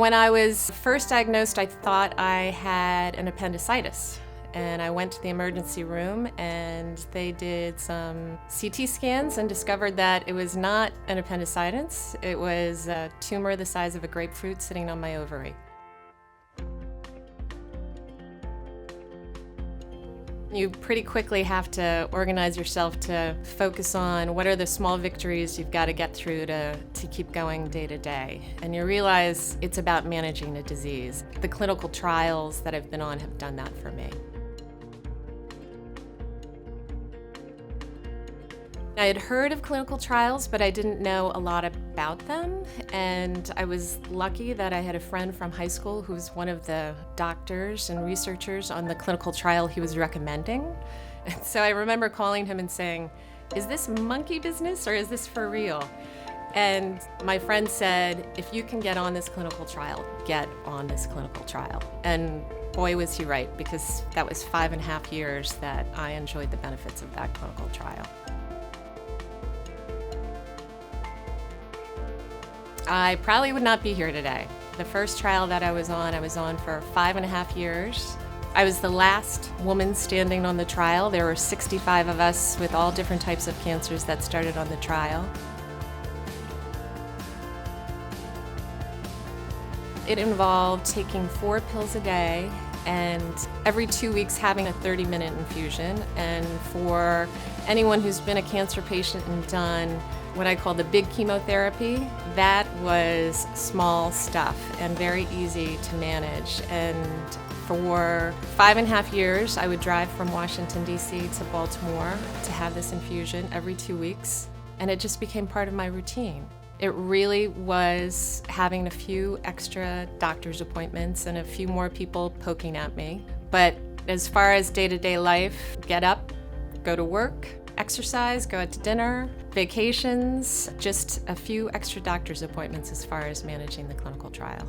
When I was first diagnosed, I thought I had an appendicitis. And I went to the emergency room and they did some CT scans and discovered that it was not an appendicitis. It was a tumor the size of a grapefruit sitting on my ovary. You pretty quickly have to organize yourself to focus on what are the small victories you've got to get through to keep going day to day. And you realize it's about managing a disease. The clinical trials that I've been on have done that for me. I had heard of clinical trials, but I didn't know a lot about them. And I was lucky that I had a friend from high school who was one of the doctors and researchers on the clinical trial he was recommending. And so I remember calling him and saying, "Is this monkey business or is this for real?" And my friend said, "If you can get on this clinical trial, get on this clinical trial." And boy, was he right, because that was 5.5 years that I enjoyed the benefits of that clinical trial. I probably would not be here today. The first trial that I was on for 5.5 years. I was the last woman standing on the trial. There were 65 of us with all different types of cancers that started on the trial. It involved taking 4 pills a day and every 2 weeks having a 30-minute infusion. And for anyone who's been a cancer patient and done what I call the big chemotherapy, that was small stuff and very easy to manage. And for 5.5 years, I would drive from Washington, D.C. to Baltimore to have this infusion every 2 weeks, and it just became part of my routine. It really was having a few extra doctor's appointments and a few more people poking at me. But as far as day-to-day life, get up, go to work, exercise, go out to dinner, vacations, just a few extra doctor's appointments as far as managing the clinical trial.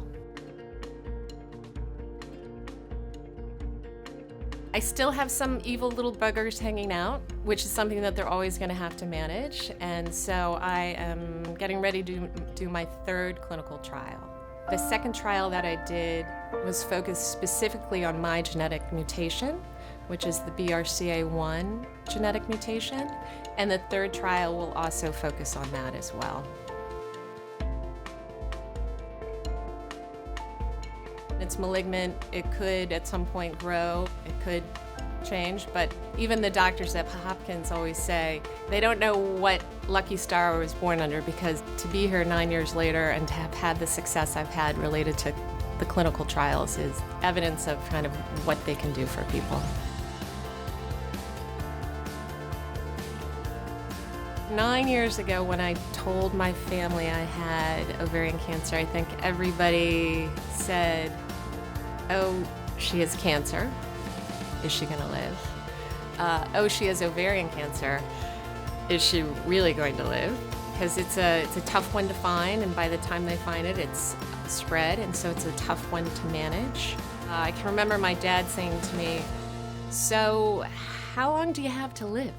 I still have some evil little buggers hanging out, which is something that they're always going to have to manage. And so I am getting ready to do my 3rd clinical trial. The 2nd trial that I did was focused specifically on my genetic mutation, which is the BRCA1 genetic mutation, and the 3rd trial will also focus on that as well. It's malignant. It could at some point grow. It could change, but even the doctors at Hopkins always say they don't know what lucky star I was born under, because to be here 9 years later and to have had the success I've had related to the clinical trials is evidence of kind of what they can do for people. 9 years ago, when I told my family I had ovarian cancer, I think everybody said, "Oh, she has cancer. Is she going to live? Oh, she has ovarian cancer. Is she really going to live?" Because it's a tough one to find, and by the time they find it, it's spread, and so it's a tough one to manage. I can remember my dad saying to me, "So how long do you have to live?"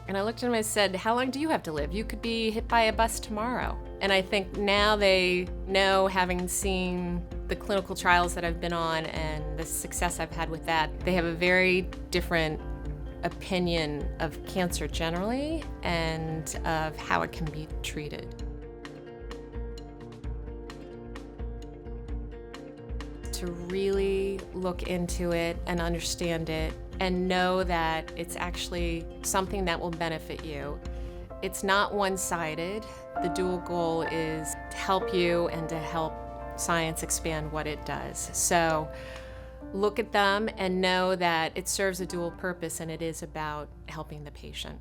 And I looked at him and I said, "How long do you have to live? You could be hit by a bus tomorrow." And I think now they know, having seen the clinical trials that I've been on and the success I've had with that, they have a very different opinion of cancer generally and of how it can be treated. To really look into it and understand it and know that it's actually something that will benefit you. It's not one-sided. The dual goal is to help you and to help science expand what it does. So look at them and know that it serves a dual purpose, and it is about helping the patient.